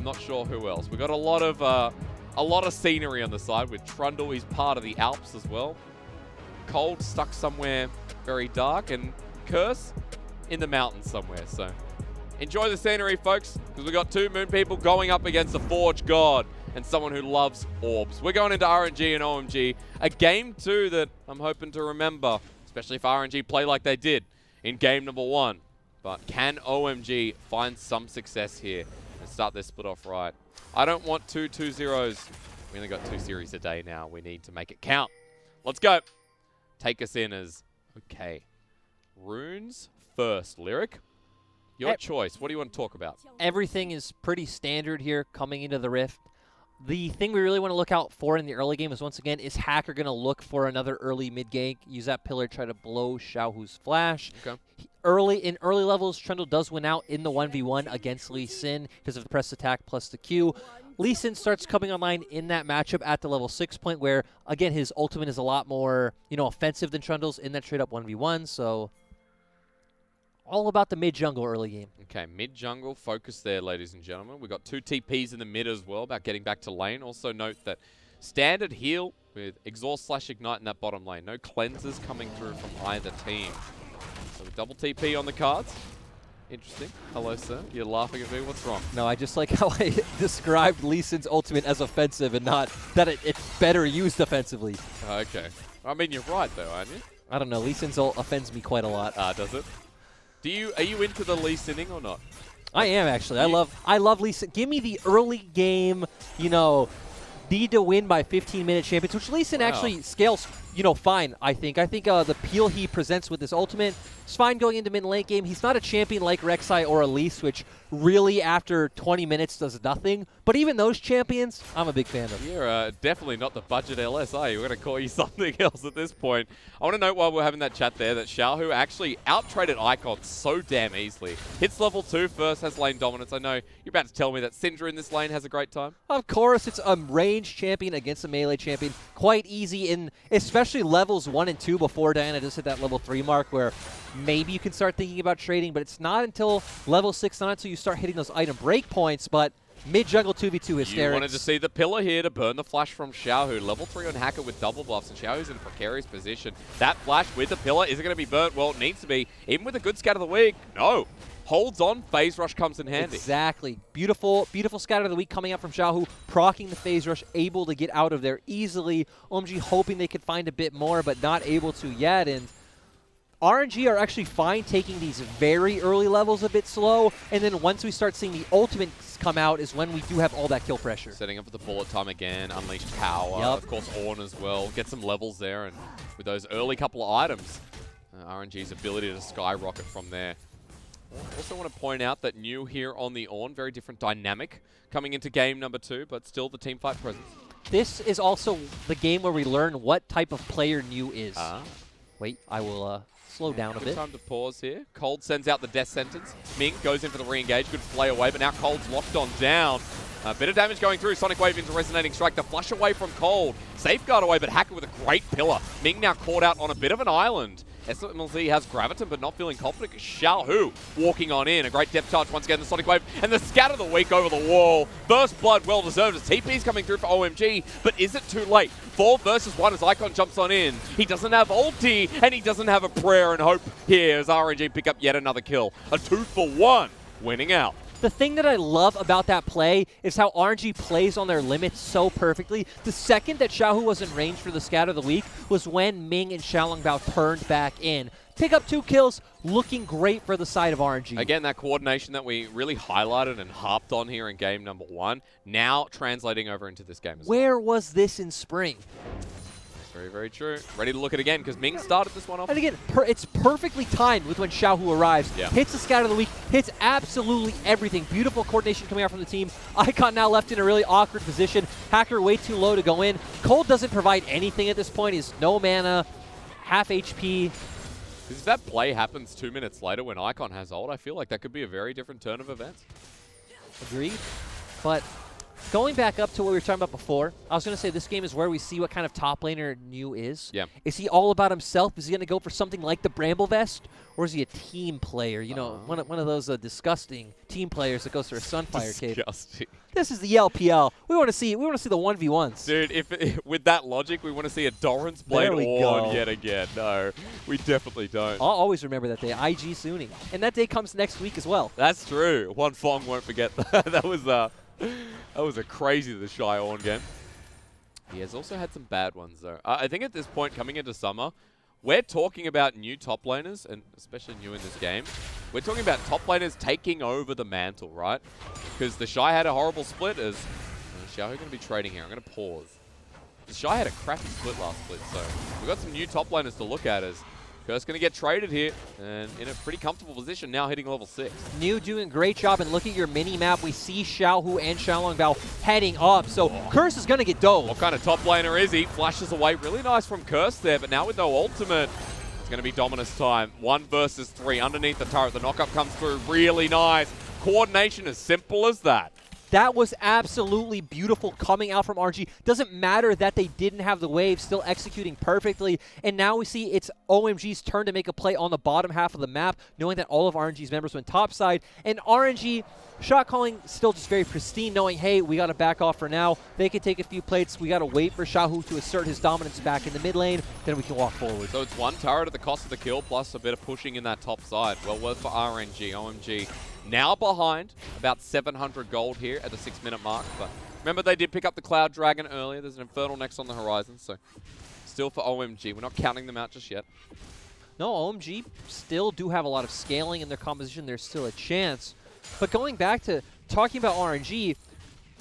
I'm not sure who else. We've got a lot of scenery on the side with Trundle. He's part of the Alps as well. Cold stuck somewhere very dark, and Curse in the mountains somewhere. So enjoy the scenery, folks, because we've got two Moon people going up against a Forge God and someone who loves orbs. We're going into RNG and OMG, a game 2 that I'm hoping to remember, especially if RNG play like they did in game number 1. But can OMG find some success here and start this split off right? I don't want 2-2-0s. We only got 2 series a day now. We need to make it count. Let's go. Take us in as, okay, runes first. Lyric, your choice. What do you want to talk about? Everything is pretty standard here coming into the Rift. The thing we really want to look out for in the early game is, once again, is Hacker going to look for another early mid gank, use that pillar, try to blow Xiaohu's flash. Okay. In early levels, Trundle does win out in the 1v1 against Lee Sin because of the press attack plus the Q. Lee Sin starts coming online in that matchup at the level 6 point where, again, his ultimate is a lot more, offensive than Trundle's in that straight up 1v1, so all about the mid-jungle early game. Okay, mid-jungle focus there, ladies and gentlemen. We've got 2 TPs in the mid as well about getting back to lane. Also note that standard heal with exhaust/ignite in that bottom lane. No cleansers coming through from either team. So the double TP on the cards. Interesting. Hello, sir. You're laughing at me. What's wrong? No, I just like how I described Lee Sin's ultimate as offensive and not that it's better used offensively. Okay. I mean, you're right, though, aren't you? I don't know. Lee Sin's ult offends me quite a lot. Does it? Are you into the Lee Sinning or not? I am, actually. I love Lee Sin. Give me the early game, need to win by 15-minute champions, which Lee Sin actually scales, fine, I think. I think the peel he presents with his ultimate is fine going into mid-late game. He's not a champion like Rek'Sai or Elise, which really, after 20 minutes, does nothing. But even those champions, I'm a big fan of. You're definitely not the budget LS, are you? We're going to call you something else at this point. I want to note while we're having that chat there that Xiaohu actually out-traded Icon so damn easily. Hits level 2 first, has lane dominance. I know you're about to tell me that Syndra in this lane has a great time. Of course, it's a range champion against a melee champion. Quite easy in especially levels 1 and 2 before Diana just hit that level 3 mark where maybe you can start thinking about trading, but it's not until level 6, not until you start hitting those item break points, but mid-jungle 2v2 hysterics. You wanted to see the pillar here to burn the flash from Xiaohu. Level 3 on Hacker with double buffs, and Xiaohu's in a precarious position. That flash with the pillar, is it going to be burnt? Well, it needs to be. Even with a good scat of the week, no. Holds on, phase rush comes in handy. Exactly. Beautiful, beautiful scatter of the week coming out from Xiaohu, proccing the phase rush, able to get out of there easily. OMG hoping they could find a bit more, but not able to yet. And RNG are actually fine taking these very early levels a bit slow, and then once we start seeing the ultimates come out is when we do have all that kill pressure. Setting up for the bullet time again, unleashed power, of course Ornn as well. Get some levels there, and with those early couple of items, RNG's ability to skyrocket from there. Also want to point out that new here on the Ornn, very different dynamic coming into game number 2, but still the teamfight presence. This is also the game where we learn what type of player new is. Wait, I will slow down a bit. Good time to pause here. Cold sends out the death sentence. Ming goes in for the re-engage. Good play away, but now Cold's locked on down. A bit of damage going through. Sonic Wave into Resonating Strike. The flush away from Cold. Safeguard away, but Hacker with a great pillar. Ming now caught out on a bit of an island. SMLZ has Graviton, but not feeling confident. Xiaohu walking on in. A great depth charge once again. The Sonic Wave and the scat of the week over the wall. First blood, well deserved. As TP's coming through for OMG, but is it too late? 4 versus 1 as Icon jumps on in. He doesn't have ulti, and he doesn't have a prayer and hope here as RNG pick up yet another kill. A 2-for-1, winning out. The thing that I love about that play is how RNG plays on their limits so perfectly. The second that Xiaohu was in range for the scat of the week was when Ming and Xiaolongbao turned back in. Pick up 2 kills, looking great for the side of RNG. Again, that coordination that we really highlighted and harped on here in game number 1, now translating over into this game as well. Where was this in spring? Very, very true. Ready to look at it again because Ming started this one off. And again, it's perfectly timed with when Xiaohu arrives. Hits the scout of the week, hits absolutely everything. Beautiful coordination coming out from the team. Icon now left in a really awkward position. Hacker way too low to go in. Cold doesn't provide anything at this point. He's no mana, half HP. If that play happens 2 minutes later when Icon has ult, I feel like that could be a very different turn of events. Agreed. But Going back up to what we were talking about before, I was going to say this game is where we see what kind of top laner New is. Yeah. Is he all about himself? Is he going to go for something like the Bramble Vest? Or is he a team player? You know, one of those disgusting team players that goes for a Sunfire cape. Disgusting. This is the LPL. We want to see the 1v1s. Dude, if with that logic, we want to see a Doran's Blade on yet again. No, we definitely don't. I'll always remember that day, IG Sunni. And that day comes next week as well. That's true. One Fong won't forget that. That was a crazy the Shy On game. He has also had some bad ones though. I think at this point coming into summer, we're talking about new top laners, and especially new in this game. We're talking about top laners taking over the mantle, right? Because the Shy had a horrible split as... Xiao going to be trading here. I'm going to pause. The Shy had a crappy split last split, so we've got some new top laners to look at as Curse going to get traded here, and in a pretty comfortable position now hitting level 6. New doing a great job, and look at your mini-map. We see Xiaohu and Xiaolongbao heading up, so Curse is going to get dove. What kind of top laner is he? Flashes away. Really nice from Curse there, but now with no ultimate, it's going to be Dominus time. 1 versus 3 underneath the turret. The knockup comes through really nice. Coordination as simple as that. That was absolutely beautiful coming out from RNG. Doesn't matter that they didn't have the wave, still executing perfectly. And now we see it's OMG's turn to make a play on the bottom half of the map, knowing that all of RNG's members went topside. And RNG, shot calling still just very pristine, knowing, hey, we got to back off for now. They can take a few plates. We got to wait for Xiaohu to assert his dominance back in the mid lane. Then we can walk forward. So it's 1 turret at the cost of the kill, plus a bit of pushing in that top side. Well worth for RNG. OMG now behind about 700 gold here at the 6-minute mark. But remember, they did pick up the Cloud Dragon earlier. There's an Infernal next on the horizon, so still for OMG. We're not counting them out just yet. No, OMG still do have a lot of scaling in their composition. There's still a chance. But going back to talking about RNG,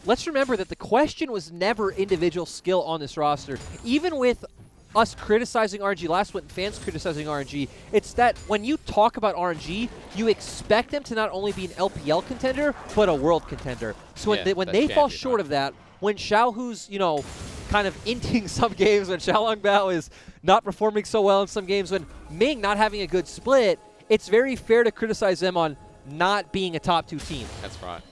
let's remember that the question was never individual skill on this roster. Even with us criticizing RNG last week, fans criticizing RNG, it's that when you talk about RNG, you expect them to not only be an LPL contender, but a world contender. So when they fall short of that, when Xiaohu's, you know, kind of inting some games, when Xiaolongbao is not performing so well in some games, when Ming not having a good split, it's very fair to criticize them on not being a top 2 team. That's right.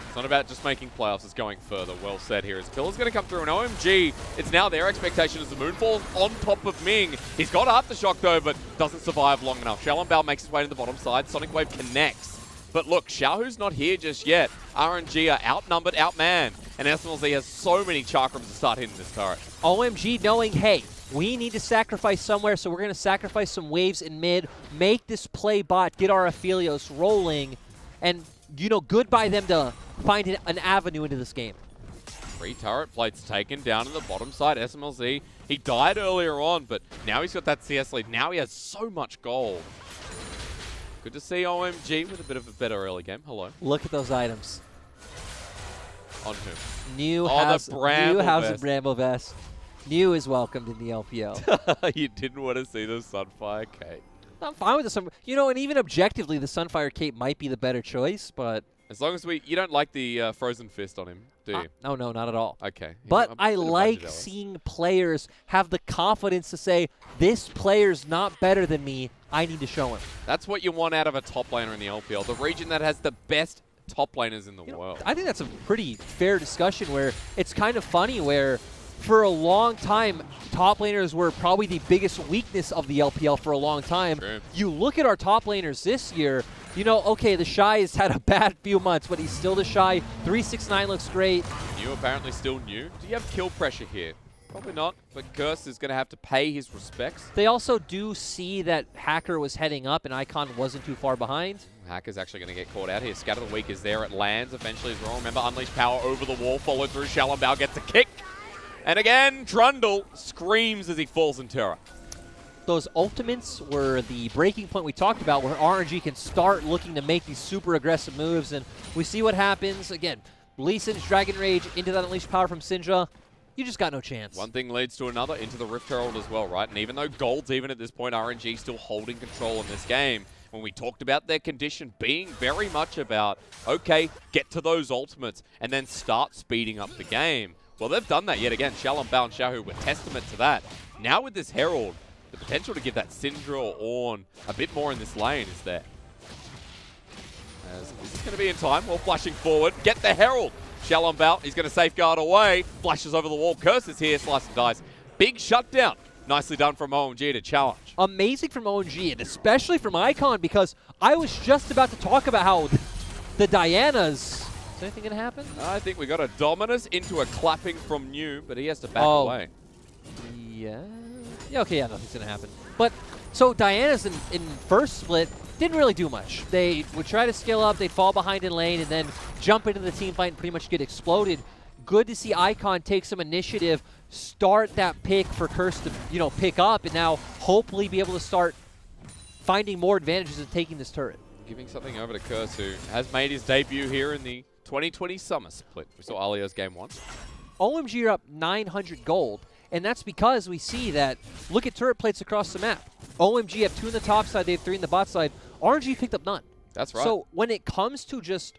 It's not about just making playoffs, it's going further. Well said here. As Pillar's going to come through, and OMG, it's now their expectation as the Moonfall's on top of Ming. He's got Aftershock though, but doesn't survive long enough. Xiaolongbao makes his way to the bottom side. Sonic Wave connects. But look, Xiaohu's not here just yet. RNG are outnumbered, outmanned, and SMLZ has so many chakrams to start hitting this turret. OMG knowing, hey, we need to sacrifice somewhere, so we're going to sacrifice some waves in mid, make this play bot, get our Aphelios rolling, and, you know, good by them to find an avenue into this game. 3 turret plates taken down to the bottom side. SMLZ, he died earlier on, but now he's got that CS lead. Now he has so much gold. Good to see OMG with a bit of a better early game. Hello. Look at those items. On who? New has the Bramble a Bramble Vest. New is welcomed in the LPL. You didn't want to see the Sunfire cape. I'm fine with the Sunfire. You know, and even objectively, the Sunfire cape might be the better choice, but... As long as you don't like the Frozen Fist on him, do you? No, not at all. Okay. But I like seeing players have the confidence to say, this player's not better than me, I need to show him. That's what you want out of a top laner in the LPL, the region that has the best top laners in the world. I think that's a pretty fair discussion where it's kind of funny where for a long time, top laners were probably the biggest weakness of the LPL for a long time. True. You look at our top laners this year, you know, okay, the Shy has had a bad few months, but he's still the Shy. 369 looks great. New apparently still new. Do you have kill pressure here? Probably not, but Curse is going to have to pay his respects. They also do see that Hacker was heading up and Icon wasn't too far behind. Hacker's actually going to get caught out here. Scatter the Weak is there. It lands eventually as well. Remember, Unleash Power over the wall, followed through. Xiaolongbao gets a kick. And again, Trundle screams as he falls in terror. Those ultimates were the breaking point we talked about where RNG can start looking to make these super aggressive moves, and we see what happens. Again, Lee Sin's Dragon Rage into that Unleashed Power from Syndra. You just got no chance. One thing leads to another into the Rift Herald as well, right? And even though Gold's even at this point, RNG still holding control in this game. When we talked about their condition being very much about, okay, get to those ultimates and then start speeding up the game. Well, they've done that yet again. Xiaolongbao and Xiaohu were testament to that. Now with this Herald, the potential to give that Syndra or Ornn a bit more in this lane is there. Is this going to be in time? Well, flashing forward. Get the Herald. Shell on Bout, he's going to safeguard away. Flashes over the wall. Curse is here, slice and dice. Big shutdown. Nicely done from OMG to challenge. Amazing from OMG, and especially from Icon, because I was just about to talk about how the Dianas... Is anything going to happen? I think we got a Dominus into a clapping from New, but he has to back away. Yeah. Yeah, okay, yeah, nothing's going to happen. But, so Diana's in first split didn't really do much. They would try to scale up, they'd fall behind in lane, and then jump into the team fight and pretty much get exploded. Good to see Icon take some initiative, start that pick for Curse to, you know, pick up, and now hopefully be able to start finding more advantages in taking this turret. Giving something over to Curse, who has made his debut here in the 2020 Summer Split. We saw Alio's game 1. OMG are up 900 gold, and that's because we see that, look at turret plates across the map. OMG have 2 in the top side, they have 3 in the bot side. RNG picked up none. That's right. So when it comes to just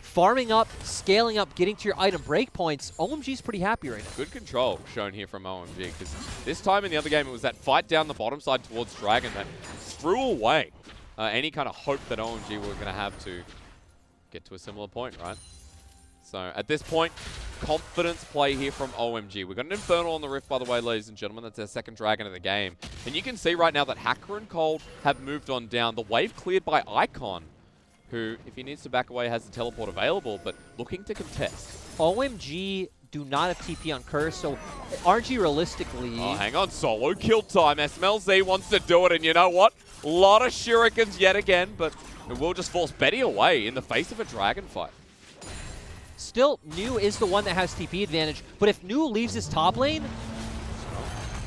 farming up, scaling up, getting to your item breakpoints, OMG's pretty happy right now. Good control shown here from OMG, because this time in the other game it was that fight down the bottom side towards Dragon that threw away any kind of hope that OMG were going to have to get to a similar point, right? So at this point, confidence play here from OMG. We've got an Infernal on the Rift, by the way, ladies and gentlemen. That's their second Dragon of the game. And you can see right now that Hacker and Cold have moved on down. The wave cleared by Icon, who, if he needs to back away, has the teleport available, but looking to contest. OMG do not have TP on Curse, so RNG realistically... Oh, hang on. Solo kill time. SMLZ wants to do it, and you know what? A lot of shurikens yet again, but it will just force Betty away in the face of a Dragon fight. Still, New is the one that has TP advantage, but if New leaves his top lane...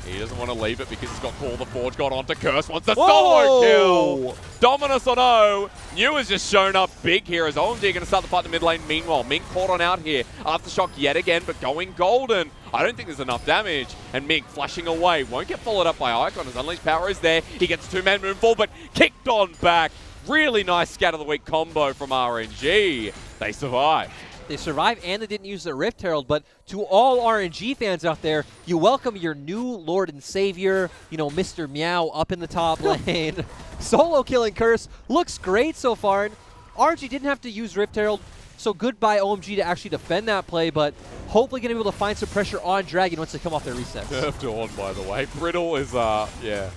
He doesn't want to leave it because he's got Call the Forge, got onto Curse, wants the solo kill! Dominus on O! New has just shown up big here as OMG going to start the fight in the mid lane. Meanwhile, Mink caught on out here. Aftershock yet again, but going golden. I don't think there's enough damage. And Mink flashing away. Won't get followed up by Icon as Unleashed Power is there. He gets 2-man Moonfall, but kicked on back. Really nice Scat of the Week combo from RNG. They survive. They survived and they didn't use their Rift Herald, but to all RNG fans out there, you welcome your new Lord and Savior, you know, Mr. Meow up in the top lane. Solo killing Curse. Looks great so far. And RNG didn't have to use Rift Herald, so goodbye OMG to actually defend that play, but hopefully going to be able to find some pressure on Dragon once they come off their resets. Curved on, by the way. Brittle is, yeah.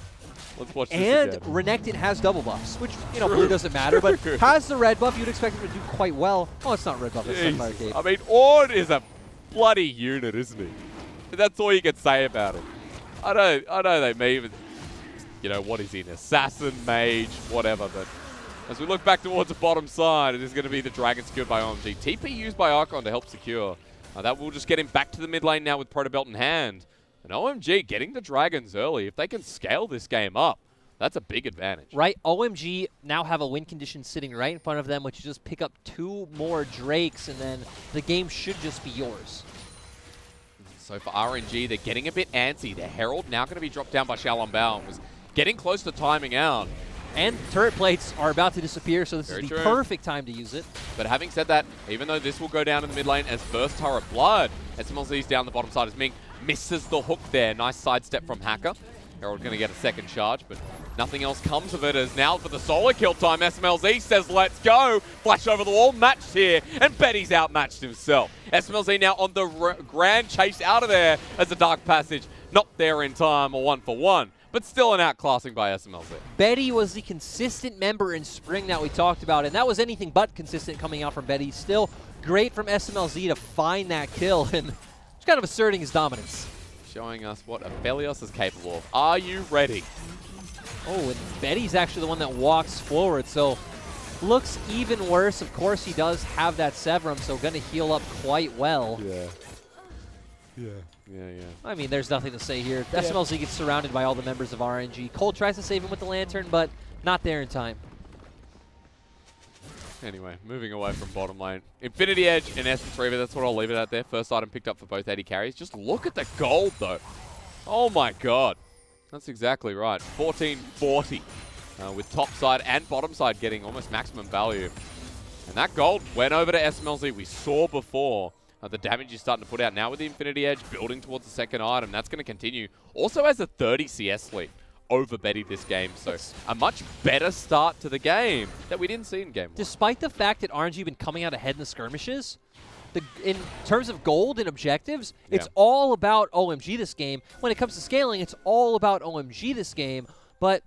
Let's watch this and again. Renekton has double buffs, which, you know, really doesn't matter, but has the red buff. You'd expect him to do quite well. Oh, it's not red buff. It's Sunfire Gate. I mean, Ord is a bloody unit, isn't he? That's all you can say about him. I know they may even, you know, what is he, an assassin, mage, whatever, but as we look back towards the bottom side, it is going to be the Dragon secured by OMG. TP used by Icon to help secure. That will just get him back to the mid lane now with Protobelt in hand. And OMG getting the Dragons early. If they can scale this game up, that's a big advantage. Right, OMG now have a win condition sitting right in front of them, which is just pick up 2 more Drakes, and then the game should just be yours. So for RNG, they're getting a bit antsy. The Herald now going to be dropped down by Shalom Bao. Was getting close to timing out. And turret plates are about to disappear, so this is the perfect time to use it. But having said that, even though this will go down in the mid lane as first turret blood, SMLZ's down the bottom side as Mink misses the hook there. Nice sidestep from Hacker. Herald going to get a second charge, but nothing else comes of it as now for the solo kill time, SMLZ says let's go. Flash over the wall, matched here, and Betty's outmatched himself. SMLZ now on the grand chase out of there as the Dark Passage. Not there in time, a 1-for-1. But still an outclassing by SMLZ. Betty was the consistent member in spring that we talked about, and that was anything but consistent coming out from Betty. Still great from SMLZ to find that kill, and just kind of asserting his dominance. Showing us what Aphelios is capable of. Are you ready? Oh, and Betty's actually the one that walks forward, so looks even worse. Of course, he does have that Severum, so going to heal up quite well. Yeah. I mean, there's nothing to say here. Yeah. SMLZ gets surrounded by all the members of RNG. Cole tries to save him with the Lantern, but not there in time. Anyway, moving away from bottom lane. Infinity Edge and Essence Reaver, that's what I'll leave it at there. First item picked up for both 80 carries. Just look at the gold, though. Oh, my God. That's exactly right. 1440 with top side and bottom side getting almost maximum value. And that gold went over to SMLZ. We saw before the damage he's starting to put out now with the Infinity Edge, building towards the second item. That's going to continue. Also has a 30 CS lead over Betty this game. So a much better start to the game that we didn't see in game 1. Despite the fact that RNG been coming out ahead in the skirmishes, in terms of gold and objectives, it's all about OMG this game. When it comes to scaling, it's all about OMG this game. But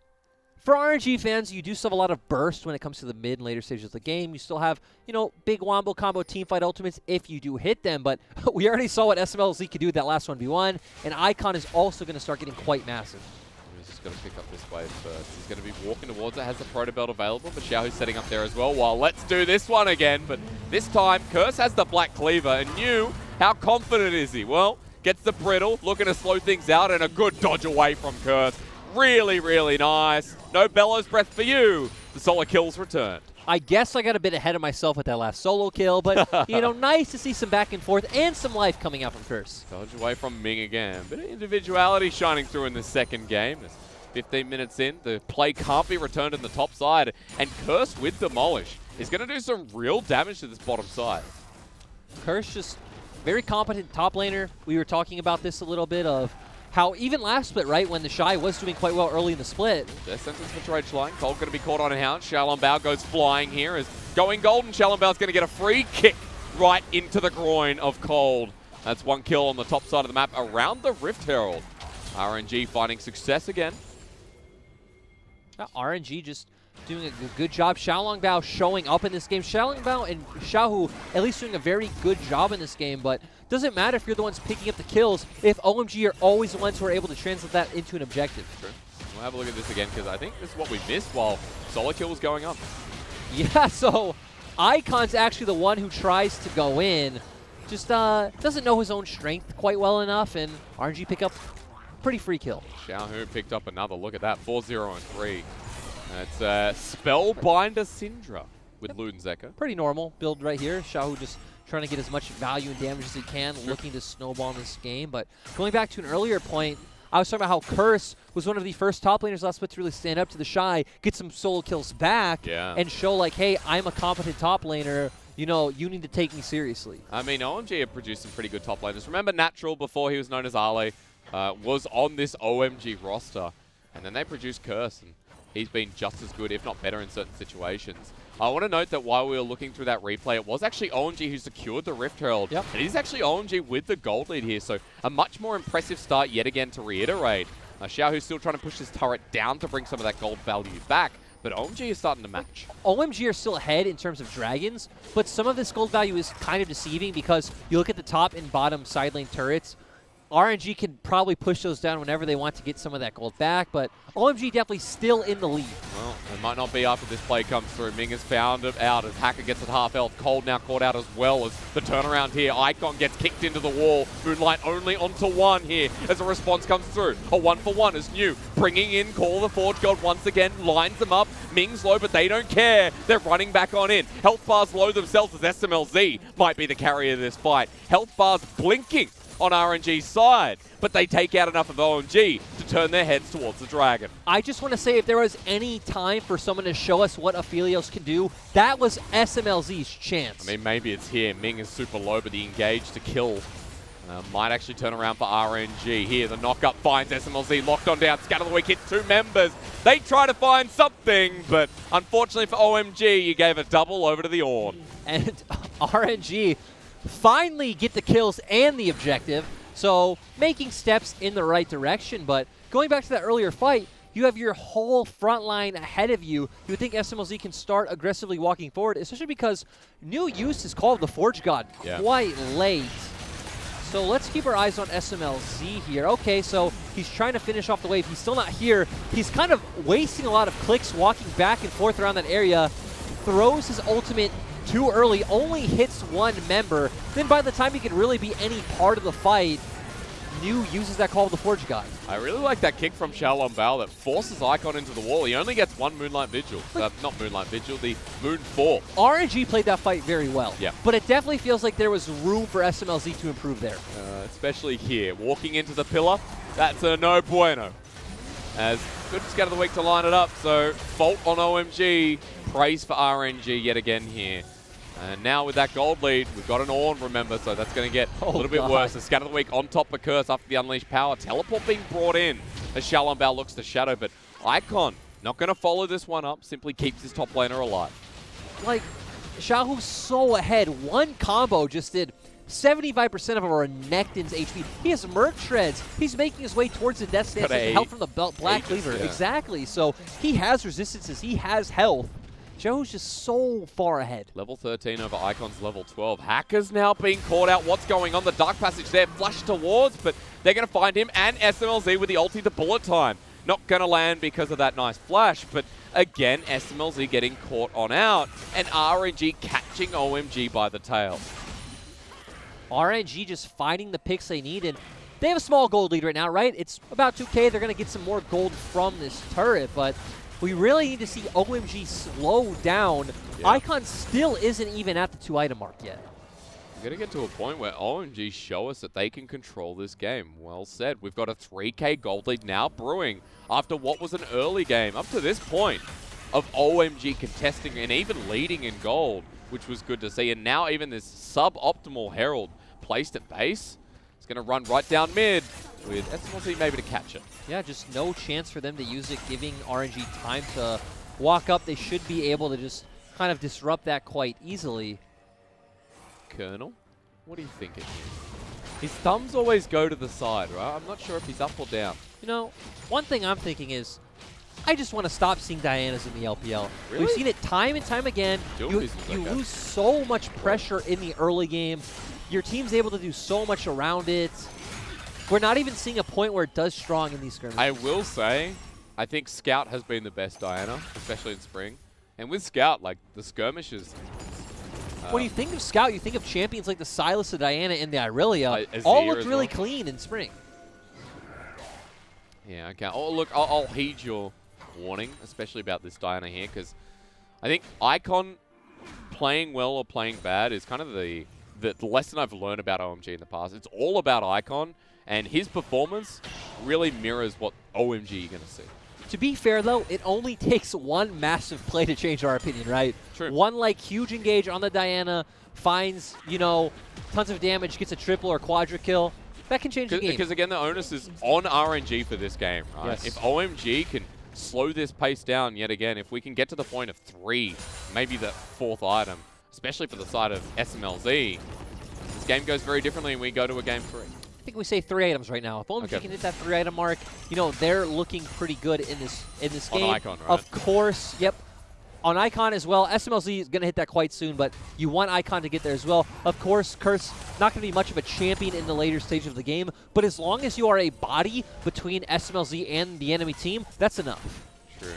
for RNG fans, you do still have a lot of burst when it comes to the mid and later stages of the game. You still have, you know, big wombo combo teamfight ultimates if you do hit them. But we already saw what SMLZ could do with that last 1v1, and Icon is also going to start getting quite massive. He's just going to pick up this wave first. He's going to be walking towards it, has the proto belt available, but Xiaohu's setting up there as well. Well, let's do this one again, but this time Curse has the Black Cleaver, and New, how confident is he? Well, gets the brittle, looking to slow things out, and a good dodge away from Curse. Really, really nice. No bellows breath for you. The solo kills returned. I guess I got a bit ahead of myself with that last solo kill, but, you know, nice to see some back and forth and some life coming out from Curse. Dodge away from Ming again. Bit of individuality shining through in this second game. There's 15 minutes in. The play can't be returned in the top side, and Curse with Demolish is going to do some real damage to this bottom side. Curse just very competent top laner. We were talking about this a little bit of how even last split, right, when the Shy was doing quite well early in the split. Death sentence for Trade Line. Cold going to be caught on a hound. Xiaolong Bao goes flying here. Is going golden. Xiaolong Bao's going to get a free kick right into the groin of Cold. That's one kill on the top side of the map around the Rift Herald. RNG finding success again. RNG just doing a good job. Xiaolong Bao showing up in this game. Xiaolong Bao and Xiaohu at least doing a very good job in this game, but doesn't matter if you're the ones picking up the kills if OMG are always the ones who are able to translate that into an objective. True. We'll have a look at this again because I think this is what we missed while solo kill was going on. Yeah, so Icon's actually the one who tries to go in. Just doesn't know his own strength quite well enough, and RNG pick up pretty free kill. Xiaohu picked up another. Look at that. 4-0 and 3. That's Spellbinder Syndra with Ludenzeka. Pretty normal build right here. Xiaohu just trying to get as much value and damage as he can, looking to snowball in this game. But going back to an earlier point, I was talking about how Curse was one of the first top laners last split to really stand up to the Shy, get some solo kills back, and show like, hey, I'm a competent top laner. You know, you need to take me seriously. I mean, OMG have produced some pretty good top laners. Remember Natural, before he was known as Ale, was on this OMG roster. And then they produced Curse, and he's been just as good, if not better, in certain situations. I want to note that while we were looking through that replay, it was actually OMG who secured the Rift Herald. And it is actually OMG with the gold lead here, so a much more impressive start yet again to reiterate. Xiaohu's still trying to push this turret down to bring some of that gold value back, but OMG is starting to match. OMG are still ahead in terms of dragons, but some of this gold value is kind of deceiving because you look at the top and bottom side lane turrets, RNG can probably push those down whenever they want to get some of that gold back, but OMG definitely still in the lead. Well, it might not be after this play comes through. Ming has found it out as Hacker gets at half health. Cold now caught out as well as the turnaround here. Icon gets kicked into the wall. Moonlight only onto one here as a response comes through. A 1-for-1 is New. Bringing in Call of the Forge God once again. Lines them up. Ming's low, but they don't care. They're running back on in. Health bars low themselves as SMLZ might be the carrier of this fight. Health bars blinking on RNG's side, but they take out enough of OMG to turn their heads towards the Dragon. I just want to say, if there was any time for someone to show us what Aphelios can do, that was SMLZ's chance. I mean, maybe it's here. Ming is super low, but the engage to kill might actually turn around for RNG. Here, the knock-up finds SMLZ locked on down. Scatter the Week hits 2 members. They try to find something, but unfortunately for OMG, you gave a double over to the Ornn. And RNG finally get the kills and the objective, so making steps in the right direction. But going back to that earlier fight, you have your whole front line ahead of you. You would think SMLZ can start aggressively walking forward, especially because New used his Call of the Forge God quite late. So let's keep our eyes on SMLZ here. Okay, so he's trying to finish off the wave. He's still not here. He's kind of wasting a lot of clicks walking back and forth around that area. Throws his ultimate too early, only hits one member. Then by the time he can really be any part of the fight, New uses that Call of the Forge God. I really like that kick from Xiaolong Bao that forces Icon into the wall. He only gets one Moonlight Vigil. Not Moonlight Vigil, the Moon 4. RNG played that fight very well. Yeah. But it definitely feels like there was room for SMLZ to improve there. Especially here. Walking into the pillar, that's a no bueno. As good Scatter the Week to line it up, so fault on OMG. Praise for RNG yet again here. And now with that gold lead, we've got an Ornn, remember, so that's going to get a little bit worse. The Scatter the Week on top of Curse after the Unleashed Power. Teleport being brought in as Xiaolong Bao looks to Shadow, but Icon not going to follow this one up, simply keeps his top laner alive. Like, Xiaohu's so ahead. One combo just did 75% of our Renekton's HP. He has Merc Shreds. He's making his way towards the Death Stance with help from the Black Cleaver. Yeah. Exactly. So he has resistances. He has health. Xiaohu's just so far ahead. Level 13 over Icon's level 12. Hacker's now being caught out. What's going on? The Dark Passage there flashed towards, but they're going to find him, and SMLZ with the ulti to bullet time. Not going to land because of that nice flash, but again, SMLZ getting caught on out, and RNG catching OMG by the tail. RNG just finding the picks they need, and they have a small gold lead right now, right? It's about 2K. They're going to get some more gold from this turret, but we really need to see OMG slow down. Yeah. Icon still isn't even at the 2-item mark yet. We're going to get to a point where OMG show us that they can control this game. Well said. We've got a 3K gold lead now brewing after what was an early game up to this point of OMG contesting and even leading in gold, which was good to see. And now even this suboptimal Herald placed at base is going to run right down mid with SMLZ maybe to catch it. Yeah, just no chance for them to use it, giving RNG time to walk up. They should be able to just kind of disrupt that quite easily. Colonel, what are you thinking here? His thumbs always go to the side, right? I'm not sure if he's up or down. You know, one thing I'm thinking is, I just want to stop seeing Dianas in the LPL. Really? We've seen it time and time again. You lose so much pressure in the early game. Your team's able to do so much around it. We're not even seeing a point where it does strong in these skirmishes. I will say, I think Scout has been the best Diana, especially in spring. And with Scout, like, the skirmishes... when you think of Scout, you think of champions like the Sylas, the Diana, and the Irelia. All looked really clean in spring. Yeah, okay. Oh, look, I'll heed your warning, especially about this Diana here, because I think Icon playing well or playing bad is kind of the lesson I've learned about OMG in the past. It's all about Icon, and his performance really mirrors what OMG you're going to see. To be fair, though, it only takes one massive play to change our opinion, right? True. One, like, huge engage on the Diana, finds, you know, tons of damage, gets a triple or quadra kill. That can change the game. Because, again, the onus is on RNG for this game, right? Yes. If OMG can slow this pace down yet again, if we can get to the point of 3, maybe the 4th item, especially for the side of SMLZ, this game goes very differently and we go to a game 3. I think we say 3 items right now. If OMG can hit that 3-item mark, you know, they're looking pretty good in this game. On Icon, right? Of course, yep. On Icon as well. SMLZ is going to hit that quite soon, but you want Icon to get there as well. Of course, Curse, not going to be much of a champion in the later stage of the game, but as long as you are a body between SMLZ and the enemy team, that's enough. True.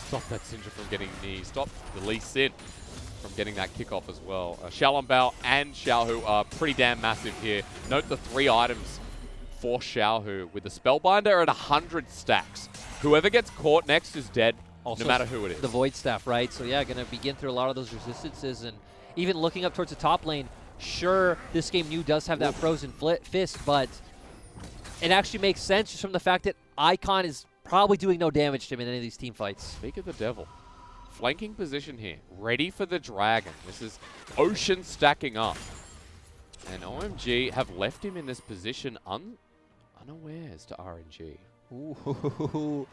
Stop that Syndra from getting knee. Stop the Lee Sin from getting that kickoff as well. Xiaolongbao and Xiaohu are pretty damn massive here. Note the 3 items for Xiaohu with the Spellbinder at 100 stacks. Whoever gets caught next is dead, also, no matter who it is. The Void Staff, right? So yeah, going to begin through a lot of those resistances, and even looking up towards the top lane, sure, this game new does have that frozen fist, but it actually makes sense just from the fact that Icon is probably doing no damage to him in any of these team fights. Speak of the devil. Flanking position here, ready for the dragon. This is Ocean stacking up. And OMG have left him in this position unawares to RNG. Ooh.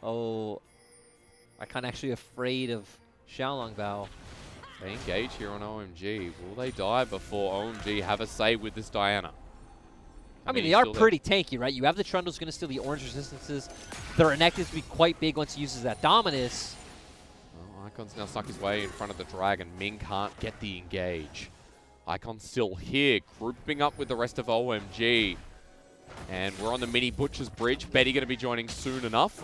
Oh, Icon actually afraid of Xiaolongbao. They engage here on OMG. Will they die before OMG have a say with this Diana? I mean, they are pretty tanky, right? You have the Trundle's going to steal the orange resistances. The Renekton's be quite big once he uses that Dominus. Well, Icon's now stuck his way in front of the dragon. Ming can't get the engage. Icon's still here, grouping up with the rest of OMG. And we're on the mini Butcher's Bridge. Betty going to be joining soon enough.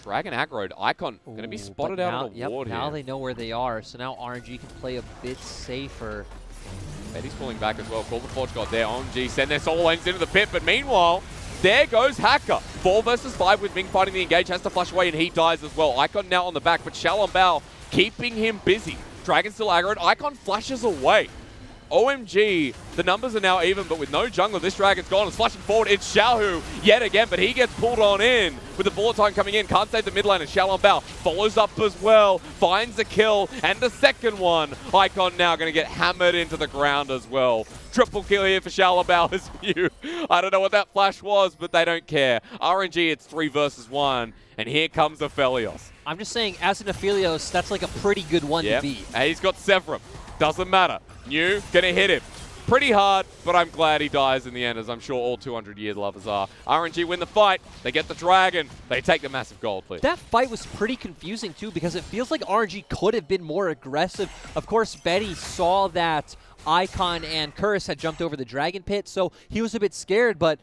Dragon aggroed. Icon going to be spotted out on a ward here. Now they know where they are, so now RNG can play a bit safer. Betty's pulling back as well. Call the Forge God there. OMG send their soul lanes into the pit, but meanwhile, there goes Hacker. 4 versus 5 with Ming fighting the engage. Has to flash away and he dies as well. Icon now on the back, but Xiaolongbao keeping him busy. Dragon still aggroed. Icon flashes away. OMG, the numbers are now even, but with no jungler, this dragon's gone. It's flashing forward. It's Xiaohu yet again, but he gets pulled on in with the bullet time coming in. Can't save the mid lane, and Xiaolongbao follows up as well. Finds a kill, and the second one. Icon now going to get hammered into the ground as well. Triple kill here for Xiaolongbao as Mew. I don't know what that flash was, but they don't care. RNG, it's 3 versus 1, and here comes Aphelios. I'm just saying, as an Aphelios, that's like a pretty good one to beat. And he's got Severum. Doesn't matter. Mew gonna hit him pretty hard, but I'm glad he dies in the end, as I'm sure all 200-year lovers are. RNG win the fight. They get the dragon. They take the massive gold lead. That fight was pretty confusing, too, because it feels like RNG could have been more aggressive. Of course, Betty saw that Icon and Curse had jumped over the dragon pit, so he was a bit scared, but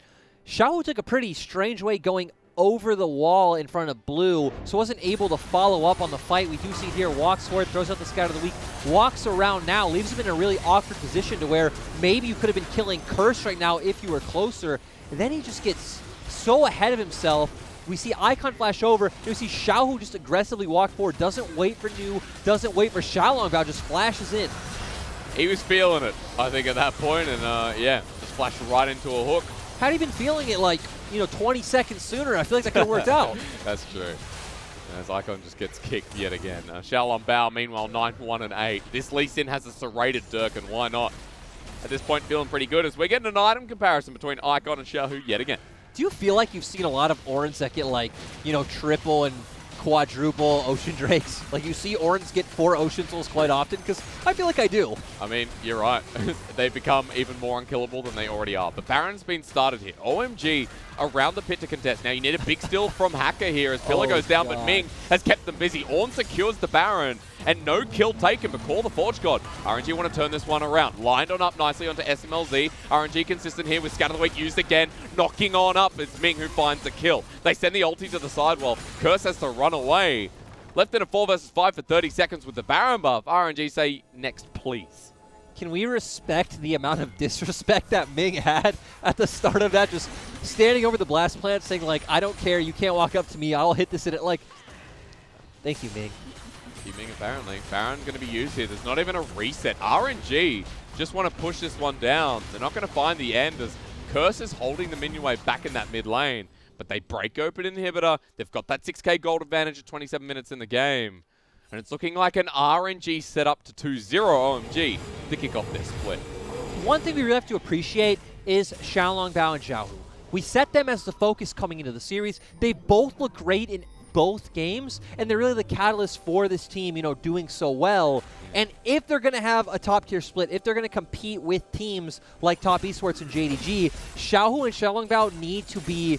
Xiaohu took a pretty strange way going over the wall in front of Blue, so wasn't able to follow up on the fight. We do see here, walks forward, throws out the Scout of the Week, walks around now, leaves him in a really awkward position to where maybe you could have been killing Curse right now if you were closer. And then he just gets so ahead of himself. We see Icon flash over, and we see Xiaohu just aggressively walk forward, doesn't wait for New, doesn't wait for Xiaolongbao, just flashes in. He was feeling it, I think, at that point, and yeah, just flashed right into a hook. Had he been feeling it like, 20 seconds sooner, I feel like that could have worked out. That's true. As Icon just gets kicked yet again. Xiaolongbao, meanwhile, 9-1-8. This Lee Sin has a serrated Dirk, and why not? At this point, feeling pretty good as we're getting an item comparison between Icon and Xiaohu yet again. Do you feel like you've seen a lot of Orns that get triple and quadruple Ocean Drakes? Like, you see Orns get 4 Ocean Souls quite often? Because I feel like I do. I mean, you're right. They've become even more unkillable than they already are. But Baron's been started here. OMG around the pit to contest. Now, you need a big steal from Hacker here as Pillar goes down, but Ming has kept them busy. Orn secures the Baron, and no kill taken, but call the Forge God. RNG want to turn this one around. Lined on up nicely onto SMLZ. RNG consistent here with Scout of the Week used again. Knocking on up. It's Ming who finds the kill. They send the ulti to the side while Curse has to run away. Left in a 4 versus 5 for 30 seconds with the Baron buff. RNG say, next, please. Can we respect the amount of disrespect that Ming had at the start of that? Just standing over the blast plant saying, like, I don't care, you can't walk up to me, I'll hit this in it. Like, thank you, Ming. Thank you, Ming, apparently. Baron's going to be used here. There's not even a reset. RNG just want to push this one down. They're not going to find the end as Curse is holding the minion wave back in that mid lane. But they break open inhibitor. They've got that 6k gold advantage at 27 minutes in the game. And it's looking like an RNG setup to 2-0 OMG to kick off this split. One thing we really have to appreciate is Xiaolongbao and Xiaohu. We set them as the focus coming into the series. They both look great in both games, and they're really the catalyst for this team, doing so well. And if they're going to have a top-tier split, if they're going to compete with teams like Top Esports and JDG, Xiaohu and Xiaolongbao need to be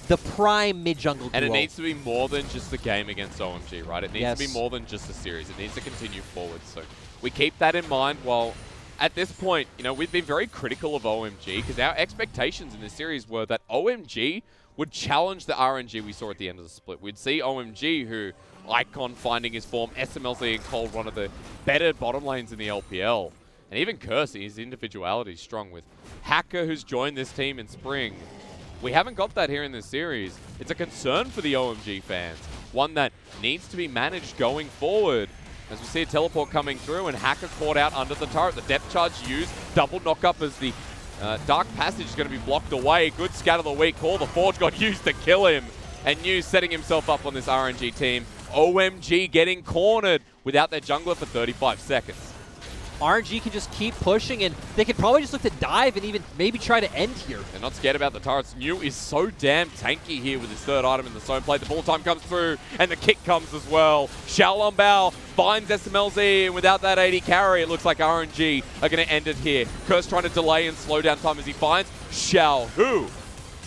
the prime mid-jungle duo. And it needs to be more than just the game against OMG, right? It needs to be more than just a series. It needs to continue forward. So we keep that in mind while at this point, we've been very critical of OMG because our expectations in this series were that OMG would challenge the RNG we saw at the end of the split. We'd see OMG, who Icon finding his form, SMLZ and Cold, one of the better bottom lanes in the LPL. And even Curse, his individuality is strong with Hacker, who's joined this team in spring. We haven't got that here in this series. It's a concern for the OMG fans. One that needs to be managed going forward. As we see a teleport coming through and Hacker caught out under the turret. The depth charge used. Double knock up as the Dark Passage is going to be blocked away. Good Scout of the Week call. The Forge got used to kill him. And New setting himself up on this RNG team. OMG getting cornered without their jungler for 35 seconds. RNG can just keep pushing, and they could probably just look to dive and even maybe try to end here. They're not scared about the turrets. New is so damn tanky here with his third item in the zone play. The ball time comes through, and the kick comes as well. Xiaolongbao finds SMLZ, and without that 80 carry, it looks like RNG are going to end it here. Curse trying to delay and slow down time as he finds Xiaohu.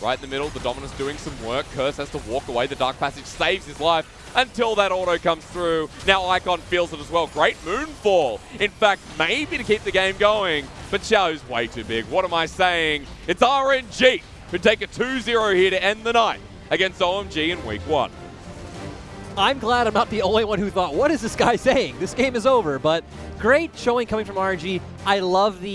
Right in the middle, the Dominus doing some work. Curse has to walk away. The Dark Passage saves his life until that auto comes through. Now Icon feels it as well. Great Moonfall. In fact, maybe to keep the game going, but Xiaohu's way too big. What am I saying? It's RNG who take a 2-0 here to end the night against OMG in Week 1. I'm glad I'm not the only one who thought, what is this guy saying? This game is over, but great showing coming from RNG. I love the